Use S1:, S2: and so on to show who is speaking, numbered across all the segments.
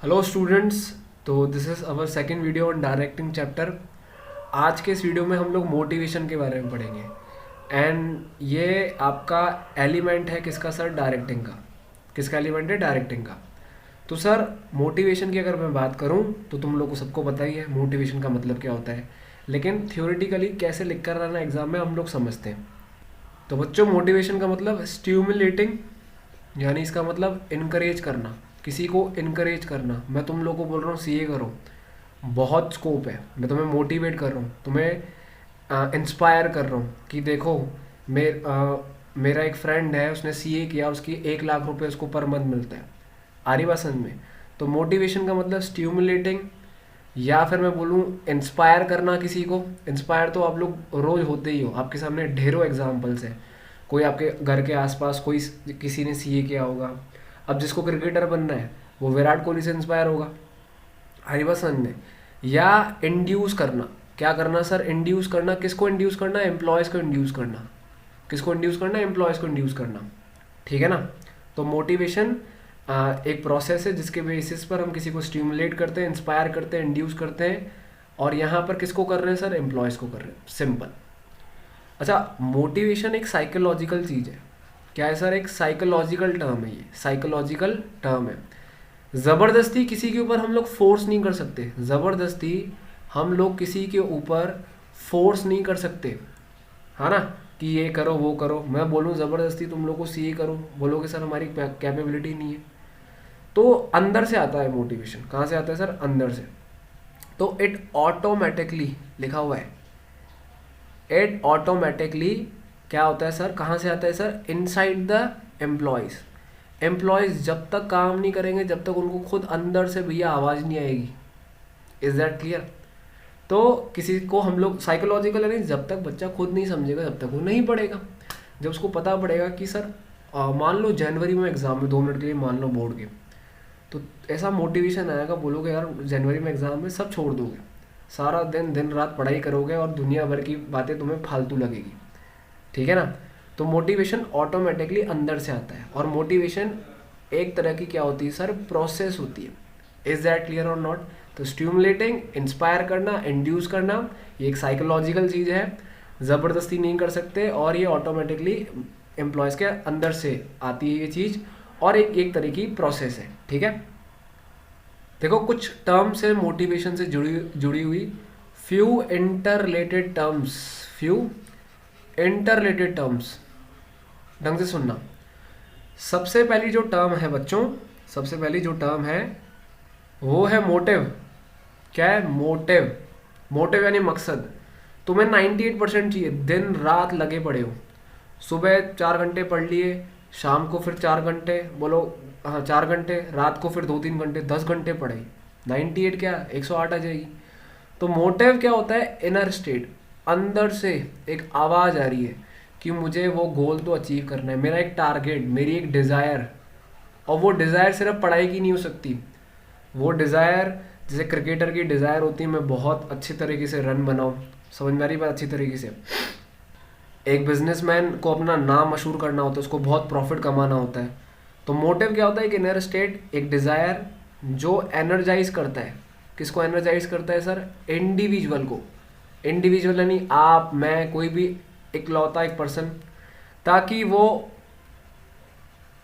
S1: Hello students. तो this is our second video on directing chapter. आज के इस वीडियो में हम लोग मोटिवेशन के बारे में पढ़ेंगे। एंड ये आपका एलिमेंट है किसका सर? डायरेक्टिंग का। किसका एलिमेंट है? डायरेक्टिंग का। तो सर मोटिवेशन की अगर मैं बात करूं तो तुम लोग को सबको पता ही है मोटिवेशन का मतलब क्या होता है, लेकिन थ्योरेटिकली कैसे लिख कर आना एग्जाम में हम लोग समझते हैं। तो बच्चों, मोटिवेशन का मतलब स्टिमुलेटिंग, यानी इसका मतलब इनकरेज करना, किसी को इनकरेज करना। मैं तुम लोगों को बोल रहा हूँ सीए करो, बहुत स्कोप है। मैं तुम्हें मोटिवेट कर रहा हूँ, तुम्हें इंस्पायर कर रहा हूँ कि देखो मेरा एक फ्रेंड है, उसने सीए किया, उसकी 1 लाख रुपए उसको पर मंथ मिलता है। आ रही बात समझ में? तो मोटिवेशन का मतलब स्टिमुलेटिंग, या फिर मैं बोलूँ इंस्पायर करना किसी को। इंस्पायर तो आप लोग रोज होते ही हो, आपके सामने ढेरों एग्जाम्पल्स हैं। कोई आपके घर के आसपास कोई किसी ने सीए किया होगा। अब जिसको क्रिकेटर बनना है वो विराट कोहली से इंस्पायर होगा। हरिवसन ने। या इंड्यूस करना, क्या करना सर? इंड्यूस करना। किसको इंड्यूस करना? एम्प्लॉयज़ को इंड्यूस करना। किसको इंड्यूस करना? एम्प्लॉयज़ को इंड्यूस करना। ठीक है ना? तो मोटिवेशन एक प्रोसेस है जिसके बेसिस पर हम किसी को स्टिमुलेट करते हैं, इंस्पायर करते हैं, इंड्यूस करते हैं। और यहाँ पर किसको कर रहे हैं सर? एम्प्लॉयज़ को कर रहे हैं। सिंपल। अच्छा, मोटिवेशन एक साइकोलॉजिकल चीज़ है। क्या है सर? एक साइकोलॉजिकल टर्म है, ये साइकोलॉजिकल टर्म है। ज़बरदस्ती किसी के ऊपर हम लोग फोर्स नहीं कर सकते। ज़बरदस्ती हम लोग किसी के ऊपर फोर्स नहीं कर सकते, है ना? कि ये करो वो करो। मैं बोलूँ ज़बरदस्ती तुम लोग को सी करो, बोलोगे सर हमारी कैपेबिलिटी नहीं है। तो अंदर से आता है मोटिवेशन। कहाँ से आता है सर? अंदर से। तो इट ऑटोमेटिकली लिखा हुआ है, इट ऑटोमेटिकली क्या होता है सर? कहाँ से आता है sir? Inside the employees. Employees जब तक काम नहीं करेंगे, जब तक उनको खुद अंदर से भैया आवाज़ नहीं आएगी। Is that clear? तो किसी को हम लोग साइकोलॉजिकल नहीं, जब तक बच्चा खुद नहीं समझेगा जब तक वो नहीं पढ़ेगा। जब उसको पता पड़ेगा कि सर मान लो जनवरी में एग्ज़ाम में 2 मिनट के लिए मान लो बोर्ड के, तो ऐसा मोटिवेशन आएगा, बोलोगे यार जनवरी में एग्ज़ाम में सब छोड़ दोगे, सारा दिन दिन रात पढ़ाई करोगे और दुनिया भर की बातें तुम्हें फालतू लगेगी। ठीक है ना? तो मोटिवेशन ऑटोमेटिकली अंदर से आता है। और मोटिवेशन एक तरह की क्या होती है सर? प्रोसेस होती है। इज दैट क्लियर और नॉट? तो स्टिमुलेटिंग, इंस्पायर करना, इंड्यूस करना, ये एक साइकोलॉजिकल चीज़ है, ज़बरदस्ती नहीं कर सकते, और ये ऑटोमेटिकली एम्प्लॉयज़ के अंदर से आती है ये चीज़, और एक एक तरह की प्रोसेस है। ठीक है? देखो कुछ टर्म्स है मोटिवेशन से जुड़ी जुड़ी हुई। Few inter related terms, few inter related terms, ढंग से सुनना। सबसे पहली जो टर्म है बच्चों, सबसे पहली जो टर्म है वो है मोटिव। क्या है? मोटिव। मोटिव यानी मकसद। तुम्हें 98% चाहिए, दिन रात लगे पड़े हो, सुबह 4 घंटे पढ़ लिए, शाम को फिर 4 घंटे, बोलो हाँ 4 घंटे, रात को फिर 2-3 घंटे, 10 घंटे पढ़ाई, 98 क्या 108 आ जाएगी। तो मोटिव क्या होता है? इनर स्टेट, अंदर से एक आवाज़ आ रही है कि मुझे वो गोल तो अचीव करना है, मेरा एक टारगेट, मेरी एक डिज़ायर। और वो डिज़ायर सिर्फ पढ़ाई की नहीं हो सकती। वो डिज़ायर जैसे क्रिकेटर की डिज़ायर होती है मैं बहुत अच्छी तरीके से रन बनाऊँ, समझ में आ रही बात? अच्छी तरीके से। एक बिजनेसमैन को अपना नाम मशहूर करना होता है, उसको बहुत प्रॉफिट कमाना होता है। तो मोटिव क्या होता है? एक इनर स्टेट, एक डिज़ायर जो एनर्जाइज करता है। किसको एनर्जाइज करता है सर? इंडिविजुअल को। इंडिविजुअल यानी आप, मैं, कोई भी इकलौता एक पर्सन, ताकि वो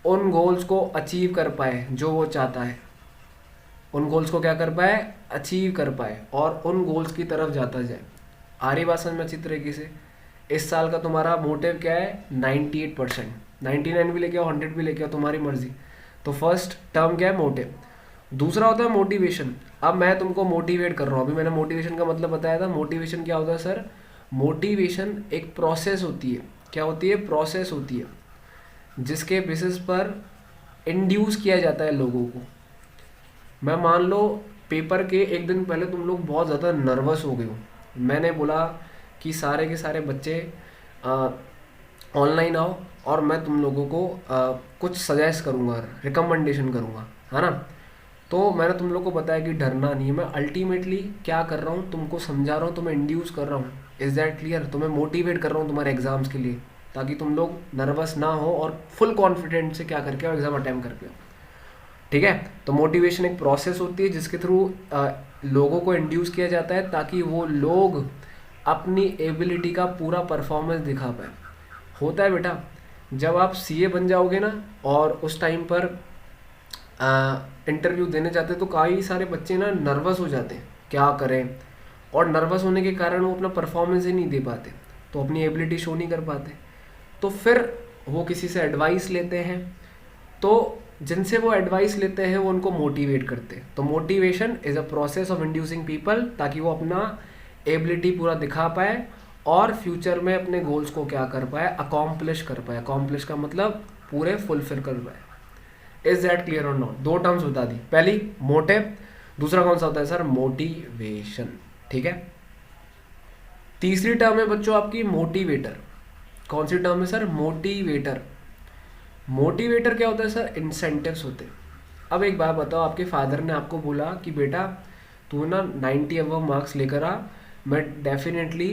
S1: उन गोल्स को अचीव कर पाए जो वो चाहता है। उन गोल्स को क्या कर पाए? अचीव कर पाए, और उन गोल्स की तरफ जाता जाए। आ रही बात समझ में अच्छी तरीके से? इस साल का तुम्हारा मोटिव क्या है? 98%, 99 भी लेके आओ, 100 भी लेके आओ, तुम्हारी मर्जी। तो फर्स्ट टर्म क्या है? मोटिव। दूसरा होता है मोटिवेशन। अब मैं तुमको मोटिवेट कर रहा हूँ, अभी मैंने मोटिवेशन का मतलब बताया था। मोटिवेशन क्या होता है सर? मोटिवेशन एक प्रोसेस होती है। क्या होती है? प्रोसेस होती है जिसके बेसिस पर इंड्यूस किया जाता है लोगों को। मैं मान लो पेपर के एक दिन पहले तुम लोग बहुत ज़्यादा नर्वस हो गए हो, मैंने बोला कि सारे के सारे बच्चे ऑनलाइन आओ, और मैं तुम लोगों को कुछ सजेस्ट करूँगा, रिकमेंडेशन करूँगा, है ना? तो मैंने तुम लोग को बताया कि डरना नहीं है। मैं अल्टीमेटली क्या कर रहा हूँ? तुमको समझा रहा हूँ, तुम्हें इंड्यूस कर रहा हूँ। Is that clear? तुम्हें मोटिवेट कर रहा हूँ तुम्हारे एग्जाम्स के लिए, ताकि तुम लोग नर्वस ना हो और फुल कॉन्फिडेंट से क्या करके आओ, एग्ज़ाम अटैम्प्ट करके आओ। ठीक है। तो मोटिवेशन एक प्रोसेस होती है जिसके थ्रू लोगों को इंड्यूस किया जाता है ताकि वो लोग अपनी एबिलिटी का पूरा परफॉर्मेंस दिखा पाए। होता है बेटा, जब आप सीए बन जाओगे ना और उस टाइम पर इंटरव्यू देने जाते हैं तो कई सारे बच्चे ना नर्वस हो जाते हैं, क्या करें, और नर्वस होने के कारण वो अपना परफॉर्मेंस ही नहीं दे पाते, तो अपनी एबिलिटी शो नहीं कर पाते। तो फिर वो किसी से एडवाइस लेते हैं, तो जिनसे वो एडवाइस लेते हैं वो उनको मोटिवेट करते हैं। तो motivation is a process of inducing people ताकि वो अपना एबिलिटी पूरा दिखा पाए और फ्यूचर में अपने गोल्स को क्या कर पाए, अकॉम्प्लिश कर पाए। अकॉम्प्लिश का मतलब पूरे फुलफिल कर पाए। इज दैट क्लियर और नॉट? दो टर्म्स बता दी, पहली मोटिव, दूसरा कौन सा होता है सर, मोटिवेशन। ठीक है। तीसरी टर्म है बच्चों आपकी मोटिवेटर। कौन सी टर्म है सर, मोटिवेटर। मोटिवेटर क्या होता है सर, इंसेंटिव्स होते हैं। अब एक बात बताओ, आपके फादर ने आपको बोला कि बेटा तू ना 90 अबव मार्क्स लेकर आ, मैं डेफिनेटली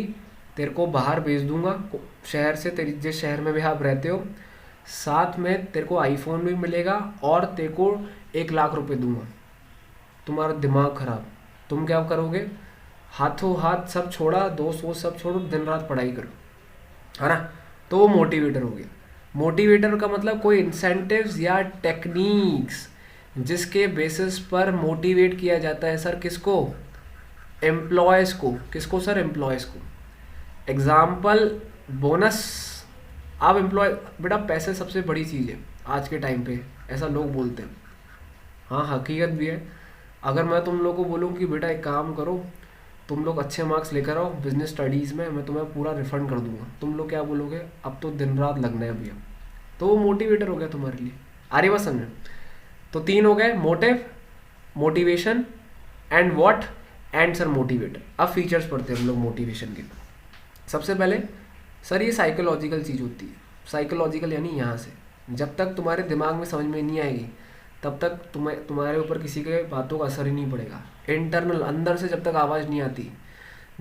S1: तेरे को बाहर भेज दूंगा शहर से, तेरी जिस शहर में भी आप रहते हो, साथ में तेरे को आईफोन भी मिलेगा और तेरे को 1 लाख रुपए दूंगा। तुम्हारा दिमाग खराब, तुम क्या करोगे, हाथों हाथ सब छोड़ा, दोस्त वोस्त सब छोड़ो, दिन रात पढ़ाई करो, है ना। तो वो मोटिवेटर हो गया। मोटिवेटर का मतलब कोई इंसेंटिव्स या टेक्निक्स जिसके बेसिस पर मोटिवेट किया जाता है सर, किसको, एम्प्लॉयज़ को। किसको सर, एम्प्लॉयज़ को। Example, bonus. आप एम्प्लॉय, बेटा पैसे सबसे बड़ी चीज़ है आज के टाइम पे, ऐसा लोग बोलते हैं, हाँ हकीकत भी है। अगर मैं तुम लोग को बोलूँ कि बेटा एक काम करो, तुम लोग अच्छे मार्क्स लेकर आओ बिजनेस स्टडीज़ में, मैं तुम्हें पूरा रिफंड कर दूंगा, तुम लोग क्या बोलोगे, अब तो दिन रात लगना है भैया। तो वो मोटिवेटर हो गया तुम्हारे लिए। आ रही बात समझ? तो 3 हो गए, motive, motivation and what, and sir motivator. अब फीचर्स पढ़ते हैं हम लोग मोटिवेशन के। सबसे पहले सर ये साइकोलॉजिकल चीज़ होती है। साइकोलॉजिकल यानी यहाँ से, जब तक तुम्हारे दिमाग में समझ में नहीं आएगी तब तक तुम्हारे ऊपर किसी के बातों का असर ही नहीं पड़ेगा। इंटरनल, अंदर से जब तक आवाज़ नहीं आती,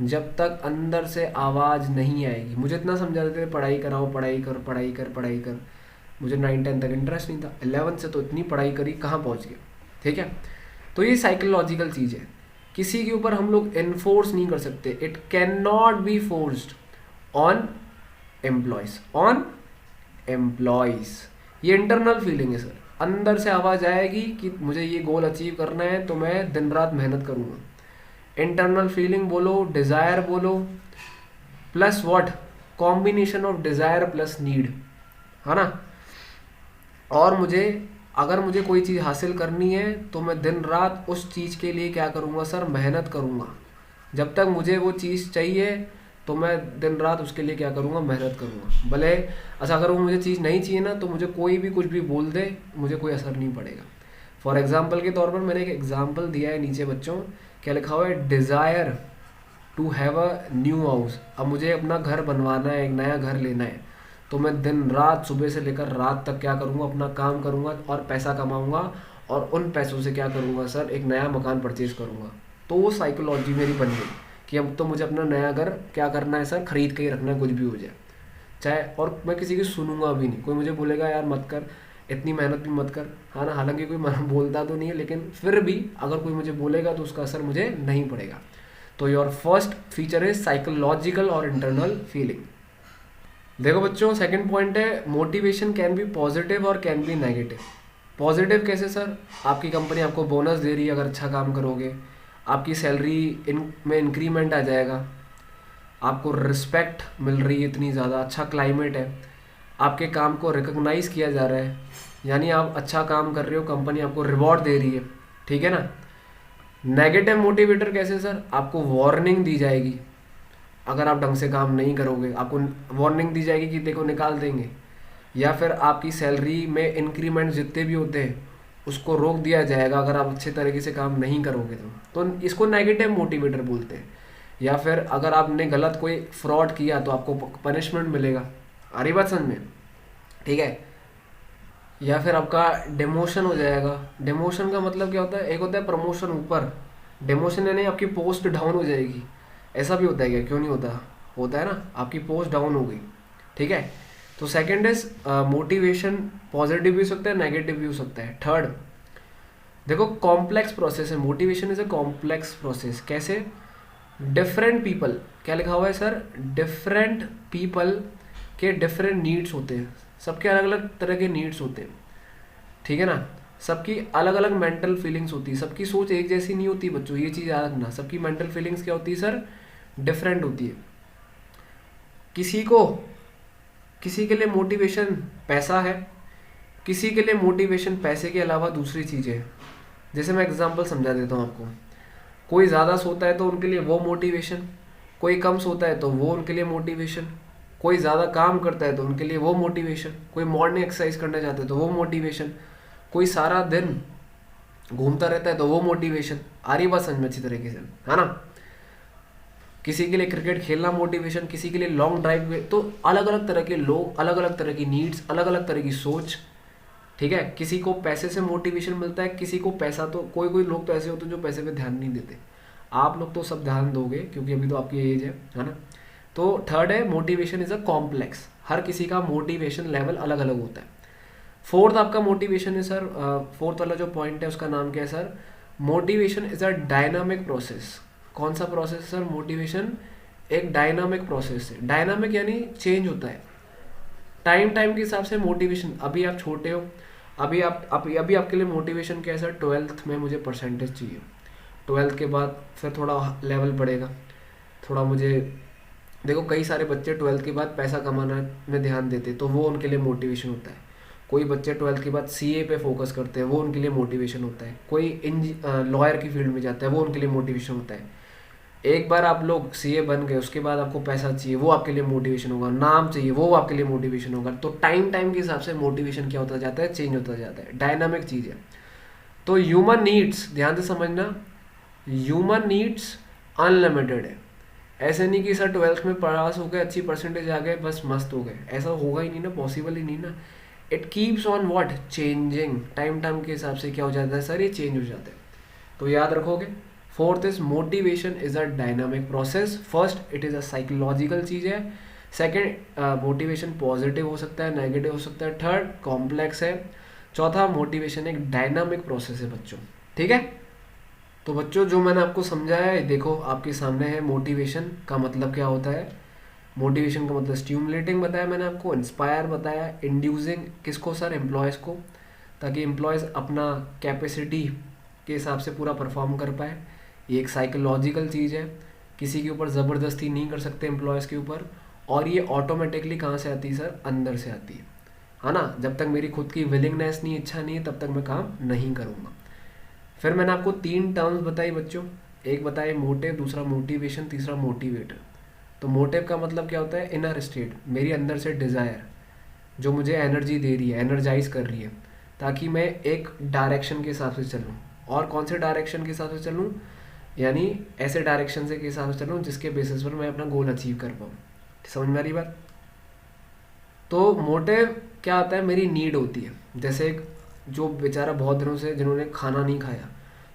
S1: जब तक अंदर से आवाज़ नहीं आएगी। मुझे इतना समझा देते थे पढ़ाई कराओ, पढ़ाई कर पढ़ाई कर पढ़ाई कर, मुझे 9-10 तक इंटरेस्ट नहीं था, 11 से तो इतनी पढ़ाई करी, कहाँ पहुँच गया। ठीक है। तो ये साइकोलॉजिकल चीज़ है, किसी के ऊपर हम लोग इन्फोर्स नहीं कर सकते। It can not be forced on employees, on employees. ये इंटरनल फीलिंग है सर, अंदर से आवाज़ आएगी कि मुझे ये गोल अचीव करना है तो मैं दिन रात मेहनत करूँगा। इंटरनल फीलिंग बोलो, डिज़ायर बोलो, plus what, combination of desire plus need, है ना। और अगर मुझे कोई चीज़ हासिल करनी है तो मैं दिन रात उस चीज़ के लिए क्या करूँगा सर, मेहनत करूँगा। जब तक मुझे वो चीज़ चाहिए तो मैं दिन रात उसके लिए क्या करूँगा, मेहनत करूँगा। भले अच्छा, अगर वो मुझे चीज़ नहीं चाहिए ना तो मुझे कोई भी कुछ भी बोल दे, मुझे कोई असर नहीं पड़ेगा। फॉर एग्जांपल के तौर पर मैंने एक एग्जांपल दिया है नीचे बच्चों, क्या लिखा हुआ है, desire to have a new house. अब मुझे अपना घर बनवाना है, एक नया घर लेना है, तो मैं दिन रात सुबह से लेकर रात तक क्या करूँगा, अपना काम करूँगा और पैसा कमाऊँगा, और उन पैसों से क्या करूँगा सर, एक नया मकान परचेज करूँगा। तो वो साइकोलॉजी मेरी बन गई कि अब तो मुझे अपना नया घर क्या करना है सर, खरीद के ही रखना है, कुछ भी हो जाए चाहे। और मैं किसी की सुनूंगा भी नहीं, कोई मुझे बोलेगा यार मत कर, इतनी मेहनत भी मत कर, हाँ ना, हालांकि कोई बोलता तो नहीं है, लेकिन फिर भी अगर कोई मुझे बोलेगा तो उसका असर मुझे नहीं पड़ेगा। तो योर फर्स्ट फीचर है साइकोलॉजिकल और इंटरनल फीलिंग। देखो बच्चों, सेकंड पॉइंट है मोटिवेशन कैन बी पॉजिटिव और कैन बी नेगेटिव। पॉजिटिव कैसे सर, आपकी कंपनी आपको बोनस दे रही है अगर अच्छा काम करोगे, आपकी सैलरी में इंक्रीमेंट आ जाएगा, आपको रिस्पेक्ट मिल रही है इतनी ज़्यादा, अच्छा क्लाइमेट है, आपके काम को रिकॉग्नाइज़ किया जा रहा है, यानी आप अच्छा काम कर रहे हो, कंपनी आपको रिवॉर्ड दे रही है, ठीक है ना। नेगेटिव मोटिवेटर कैसे सर, आपको वार्निंग दी जाएगी अगर आप ढंग से काम नहीं करोगे, आपको वार्निंग दी जाएगी कि देखो निकाल देंगे, या फिर आपकी सैलरी में इंक्रीमेंट जितने भी होते हैं उसको रोक दिया जाएगा अगर आप अच्छे तरीके से काम नहीं करोगे तो इसको नेगेटिव मोटिवेटर बोलते हैं। या फिर अगर आपने गलत कोई फ्रॉड किया तो आपको पनिशमेंट मिलेगा। आ रही बात समझ में? ठीक है। या फिर आपका डिमोशन हो जाएगा। डिमोशन का मतलब क्या होता है, एक होता है प्रमोशन ऊपर, डिमोशन यानी आपकी पोस्ट डाउन हो जाएगी। ऐसा भी होता है क्या? क्यों नहीं होता, होता है ना, आपकी पोस्ट डाउन हो गई। ठीक है। तो सेकंड इज मोटिवेशन, पॉजिटिव भी हो सकता है नेगेटिव भी हो सकता है। थर्ड, देखो कॉम्प्लेक्स प्रोसेस है, motivation is a complex process. कैसे? डिफरेंट पीपल, क्या लिखा हुआ है सर, डिफरेंट पीपल के डिफरेंट नीड्स होते हैं, सबके अलग अलग तरह के नीड्स होते हैं, ठीक है ना। सबकी अलग अलग मेंटल फीलिंग्स होती है, सबकी सोच एक जैसी नहीं होती बच्चों, ये चीज़ याद रखना। सबकी मेंटल फीलिंग्स क्या होती है सर, डिफरेंट होती है। किसी को, किसी के लिए मोटिवेशन पैसा है, किसी के लिए मोटिवेशन पैसे के अलावा दूसरी चीज़ है। जैसे मैं एग्जांपल समझा देता हूँ आपको। कोई ज़्यादा सोता है तो उनके लिए वो मोटिवेशन, कोई कम सोता है तो वो उनके लिए मोटिवेशन, कोई ज़्यादा काम करता है तो उनके लिए वो मोटिवेशन, कोई मॉर्निंग एक्सरसाइज करना चाहता है तो वो मोटिवेशन, कोई सारा दिन घूमता रहता है तो वो मोटिवेशन। आ रही बात समझ में अच्छी तरीके से, है ना। किसी के लिए क्रिकेट खेलना मोटिवेशन, किसी के लिए लॉन्ग ड्राइव में। तो अलग अलग तरह के लोग, अलग अलग तरह की नीड्स, अलग अलग तरह की सोच, ठीक है। किसी को पैसे से मोटिवेशन मिलता है, किसी को पैसा तो, कोई कोई लोग तो ऐसे होते हैं जो पैसे पे ध्यान नहीं देते। आप लोग तो सब ध्यान दोगे क्योंकि अभी तो आपकी एज है ना। तो थर्ड है मोटिवेशन इज अ कॉम्प्लेक्स, हर किसी का मोटिवेशन लेवल अलग अलग होता है। फोर्थ आपका मोटिवेशन है सर, फोर्थ वाला जो पॉइंट है उसका नाम क्या है sir, motivation is a dynamic process. कौन सा प्रोसेस है सर, मोटिवेशन एक डायनामिक प्रोसेस है। डायनामिक यानी चेंज होता है टाइम टाइम के हिसाब से। मोटिवेशन, अभी आप छोटे हो, अभी आपके लिए मोटिवेशन क्या है सर, 12th में मुझे परसेंटेज चाहिए, 12th के बाद फिर थोड़ा लेवल बढ़ेगा, थोड़ा मुझे, देखो कई सारे बच्चे 12th के बाद पैसा कमाना में ध्यान देते तो वो उनके लिए मोटिवेशन होता है। कोई बच्चे 12th के बाद सीए पे फोकस करते हैं, वो उनके लिए मोटिवेशन होता है। कोई लॉयर की फील्ड में जाता है, वो उनके लिए मोटिवेशन होता है। एक बार आप लोग सीए बन गए, उसके बाद आपको पैसा चाहिए, वो आपके लिए मोटिवेशन होगा। नाम चाहिए, वो आपके लिए मोटिवेशन होगा। तो टाइम टाइम के हिसाब से मोटिवेशन क्या होता जाता है, चेंज होता जाता है, डायनामिक चीज़ है। तो ह्यूमन नीड्स, ध्यान से समझना, ह्यूमन नीड्स अनलिमिटेड है। ऐसे नहीं कि सर 12th में पास हो गए, अच्छी परसेंटेज आ गए, बस मस्त हो गए, ऐसा होगा ही नहीं ना, पॉसिबल ही नहीं ना। It keeps on what, changing. Time time के हिसाब से क्या हो जाता है सर, ये चेंज हो जाता है। तो याद रखोगे। Fourth is motivation is a dynamic process. First, it is a psychological चीज़ है। सेकेंड, मोटिवेशन पॉजिटिव हो सकता है, नेगेटिव हो सकता है। थर्ड, कॉम्प्लेक्स है। चौथा, मोटिवेशन एक डायनामिक प्रोसेस है बच्चों, ठीक है। तो बच्चों जो मैंने आपको समझाया है, देखो आपके सामने है। मोटिवेशन का मतलब क्या होता है, मोटिवेशन का मतलब स्टिमुलेटिंग बताया मैंने आपको, इंस्पायर बताया, इंड्यूसिंग किसको सर, एम्प्लॉयज़ को, ताकि एम्प्लॉयज़ अपना कैपेसिटी के हिसाब से पूरा परफॉर्म कर पाए। ये एक साइकोलॉजिकल चीज़ है, किसी के ऊपर ज़बरदस्ती नहीं कर सकते एम्प्लॉयज़ के ऊपर। और ये ऑटोमेटिकली कहाँ से आती है सर, अंदर से आती है ना। जब तक मेरी खुद की विलिंगनेस नहीं, इच्छा नहीं है, तब तक मैं काम नहीं करूँगा। फिर मैंने आपको 3 टर्म्स बताई बच्चों, एक बताए मोटिव, दूसरा मोटिवेशन, तीसरा मोटिवेटर। तो मोटिव का मतलब क्या होता है, इनर स्टेट, मेरी अंदर से डिज़ायर जो मुझे एनर्जी दे रही है, एनर्जाइज कर रही है, ताकि मैं एक डायरेक्शन के हिसाब से चलूँ। और कौन से डायरेक्शन के हिसाब से चलूँ, यानी ऐसे डायरेक्शन से के हिसाब से चलूँ जिसके बेसिस पर मैं अपना गोल अचीव कर पाऊँ। समझ में आ रही बात। तो मोटिव क्या आता है, मेरी नीड होती है। जैसे एक जो बेचारा बहुत दिनों से जिन्होंने खाना नहीं खाया,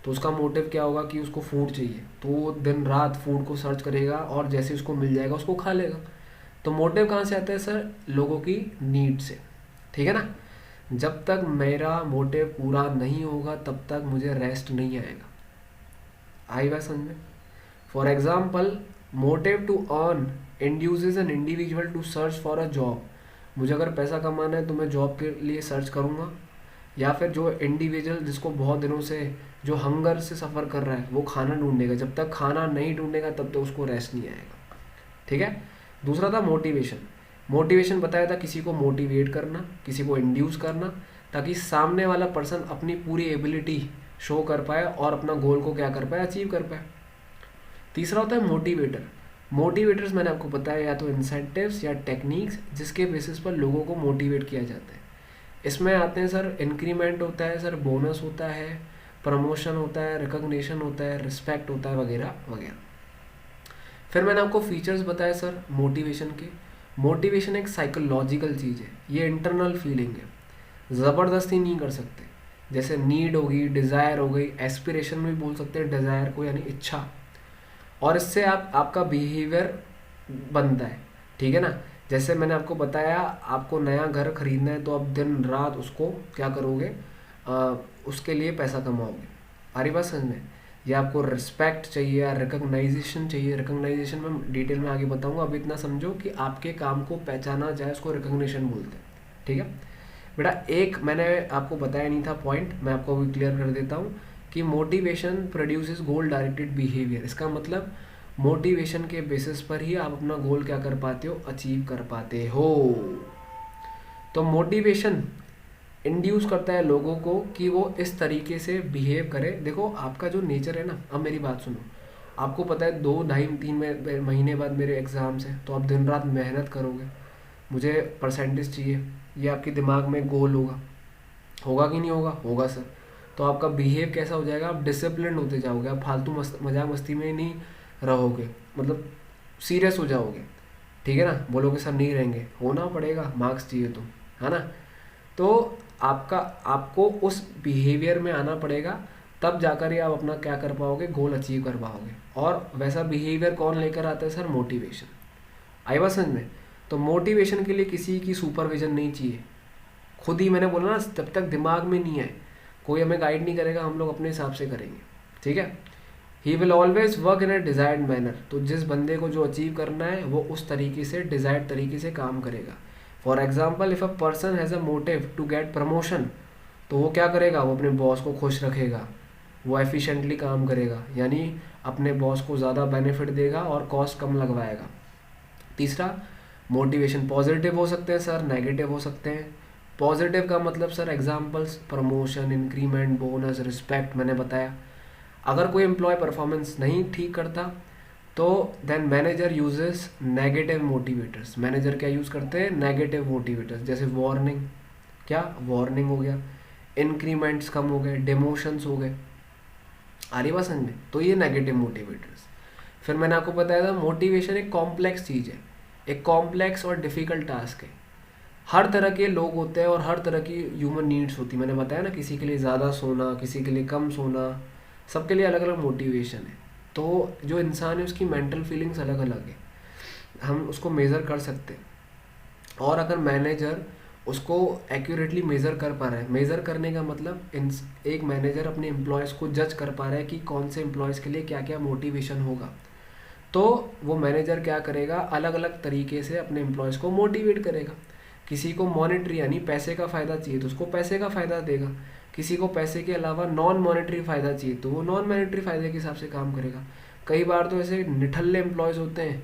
S1: तो उसका मोटिव क्या होगा कि उसको फूड चाहिए, तो वो दिन रात फूड को सर्च करेगा और जैसे उसको मिल जाएगा उसको खा लेगा। तो मोटिव कहाँ से आता है सर, लोगों की नीड से, ठीक है ना। जब तक मेरा मोटिव पूरा नहीं होगा तब तक मुझे रेस्ट नहीं आएगा। आई बात समझ में। For example, motive to earn induces an individual to search for a job. मुझे अगर पैसा कमाना है तो मैं जॉब के लिए सर्च करूँगा, या फिर जो इंडिविजुअल जिसको बहुत दिनों से, जो हंगर से सफ़र कर रहा है, वो खाना ढूंढेगा। जब तक खाना नहीं ढूंढेगा तब तक उसको रेस्ट नहीं आएगा, ठीक है। दूसरा था मोटिवेशन। मोटिवेशन बताया था किसी को मोटिवेट करना, किसी को इंड्यूस करना, ताकि सामने वाला पर्सन अपनी पूरी एबिलिटी शो कर पाए और अपना गोल को क्या कर पाए, अचीव कर पाए। तीसरा होता है मोटिवेटर। मोटिवेटर्स मैंने आपको बताया या तो इंसेंटिव्स या टेक्निक्स जिसके बेसिस पर लोगों को मोटिवेट किया जाता है। इसमें आते हैं सर, इंक्रीमेंट होता है सर, बोनस होता है, प्रमोशन होता है, रिकॉग्निशन होता है, रिस्पेक्ट होता है, वगैरह वगैरह। फिर मैंने आपको फीचर्स बताए सर मोटिवेशन के। मोटिवेशन एक साइकोलॉजिकल चीज़ है, ये इंटरनल फीलिंग है, ज़बरदस्ती नहीं कर सकते। जैसे नीड होगी, डिज़ायर हो गई, एस्पिरेशन में भी बोल सकते हैं डिज़ायर को, यानी इच्छा। और इससे आपका बिहेवियर बनता है, ठीक है ना। जैसे मैंने आपको बताया, आपको नया घर खरीदना है तो आप दिन रात उसको क्या करोगे, उसके लिए पैसा कमाओगे। आ रही बात समझ में? या आपको रिस्पेक्ट चाहिए या रिकग्नाइजेशन चाहिए, रिकग्नाइजेशन में डिटेल में आगे बताऊंगा, अब इतना समझो कि आपके काम को पहचाना जाए, उसको रिकग्निशन बोलते हैं। ठीक है बेटा, एक मैंने आपको बताया नहीं था पॉइंट, मैं आपको अभी क्लियर कर देता हूँ कि मोटिवेशन प्रोड्यूसेस गोल डायरेक्टेड बिहेवियर। इसका मतलब मोटिवेशन के बेसिस पर ही आप अपना गोल क्या कर पाते हो, अचीव कर पाते हो। तो मोटिवेशन इंड्यूस करता है लोगों को कि वो इस तरीके से बिहेव करे। देखो आपका जो नेचर है ना, अब मेरी बात सुनो, आपको पता है 2 ढाई 3 महीने बाद मेरे एग्ज़ाम्स हैं, तो आप दिन रात मेहनत करोगे, मुझे परसेंटेज चाहिए, ये आपके दिमाग में गोल होगा, होगा कि नहीं होगा? होगा सर। तो आपका बिहेव कैसा हो जाएगा, आप डिसिप्लिन होते जाओगे, आप फालतू मजाक मस्ती में नहीं रहोगे, मतलब सीरियस हो जाओगे। ठीक है ना, बोलोगे सर नहीं रहेंगे, होना पड़ेगा, मार्क्स चाहिए तो, है ना। तो आपको उस बिहेवियर में आना पड़ेगा, तब जाकर ही आप अपना क्या कर पाओगे, गोल अचीव कर पाओगे। और वैसा बिहेवियर कौन लेकर आता है सर? मोटिवेशन। आई बात समझ में? तो मोटिवेशन के लिए किसी की सुपरविजन नहीं चाहिए, खुद ही मैंने बोला ना, जब तक दिमाग में नहीं आए कोई हमें गाइड नहीं करेगा, हम लोग अपने हिसाब से करेंगे। ठीक है, he will always work in a desired manner. तो जिस बंदे को जो अचीव करना है वो उस तरीके से, डिजायर्ड तरीके से काम करेगा। For example, if a person has a motive to get promotion, तो वो क्या करेगा, वो अपने बॉस को खुश रखेगा, वो एफिशिएंटली काम करेगा, यानी अपने बॉस को ज़्यादा बेनिफिट देगा और कॉस्ट कम लगवाएगा। तीसरा, मोटिवेशन पॉजिटिव हो सकते हैं सर, नेगेटिव हो सकते हैं। पॉजिटिव का मतलब sir examples, promotion, increment, bonus, respect, मैंने बताया। अगर कोई एम्प्लॉय परफॉर्मेंस नहीं ठीक करता तो then manager uses negative motivators. Manager क्या यूज़ करते हैं? नेगेटिव मोटिवेटर्स, जैसे वार्निंग, क्या वार्निंग हो गया, इंक्रीमेंट्स कम हो गए, डिमोशंस हो गए। आ रही बात समझ में? तो ये नेगेटिव मोटिवेटर्स। फिर मैंने आपको बताया था मोटिवेशन एक कॉम्प्लेक्स चीज़ है, एक कॉम्प्लेक्स और डिफ़िकल्ट टास्क है। हर तरह के लोग होते हैं और हर तरह की ह्यूमन नीड्स होती है। मैंने बताया ना, किसी के लिए ज़्यादा सोना, किसी के लिए कम सोना, सबके लिए अलग अलग मोटिवेशन है। तो जो इंसान है उसकी मेंटल फीलिंग्स अलग अलग है, हम उसको मेज़र कर सकते हैं। और अगर मैनेजर उसको एक्यूरेटली मेज़र कर पा रहा है, मेज़र करने का मतलब एक मैनेजर अपने एम्प्लॉयज़ को जज कर पा रहा है कि कौन से एम्प्लॉयज़ के लिए क्या क्या मोटिवेशन होगा, तो वो मैनेजर क्या करेगा, अलग अलग तरीके से अपने एम्प्लॉयज़ को मोटिवेट करेगा। किसी को मॉनेटरी यानी पैसे का फ़ायदा चाहिए तो उसको पैसे का फ़ायदा देगा, किसी को पैसे के अलावा नॉन मॉनेटरी फ़ायदा चाहिए तो वो नॉन मॉनेटरी फ़ायदे के हिसाब से काम करेगा। कई बार तो ऐसे निठल्ले एम्प्लॉयज़ होते हैं,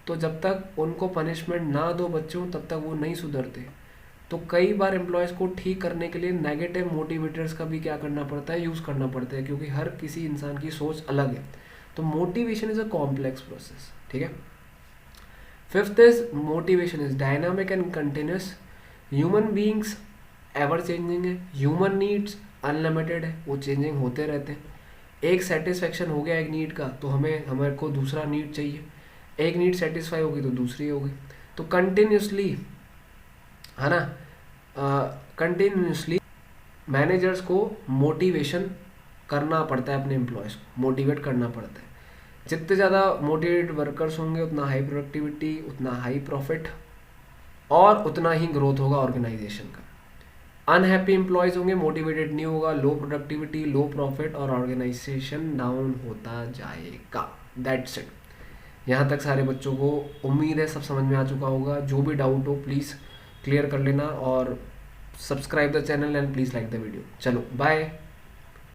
S1: तो जब तक उनको पनिशमेंट ना दो बच्चों तब तक वो नहीं सुधरते। तो कई बार एम्प्लॉयज़ को ठीक करने के लिए नेगेटिव मोटिवेटर्स का भी क्या करना पड़ता है, यूज़ करना पड़ता है, क्योंकि हर किसी इंसान की सोच अलग है। तो motivation is a complex process. ठीक है, fifth is motivation is dynamic and continuous. Human beings ever changing है, ह्यूमन नीड्स अनलिमिटेड है, वो चेंजिंग होते रहते हैं। एक सेटिस्फेक्शन हो गया एक नीड का तो हमें को दूसरा नीड चाहिए, एक नीड सेटिस्फाई होगी तो दूसरी होगी। तो कंटिन्यूसली, है ना, कंटिन्यूसली मैनेजर्स को मोटिवेशन करना पड़ता है, अपने एम्प्लॉयज़ को मोटिवेट करना पड़ता है। जितने ज़्यादा मोटिवेटेड वर्कर्स होंगे उतना हाई प्रोडक्टिविटी, उतना हाई प्रॉफिट और उतना ही ग्रोथ होगा ऑर्गेनाइजेशन का। अनहैप्पी एम्प्लॉयज़ होंगे, मोटिवेटेड नहीं होगा, लो प्रोडक्टिविटी, लो प्रॉफिट और ऑर्गेनाइजेशन डाउन होता जाएगा। That's it. यहाँ तक सारे बच्चों को उम्मीद है सब समझ में आ चुका होगा। जो भी डाउट हो प्लीज़ क्लियर कर लेना और subscribe the channel and please like the video. चलो बाय।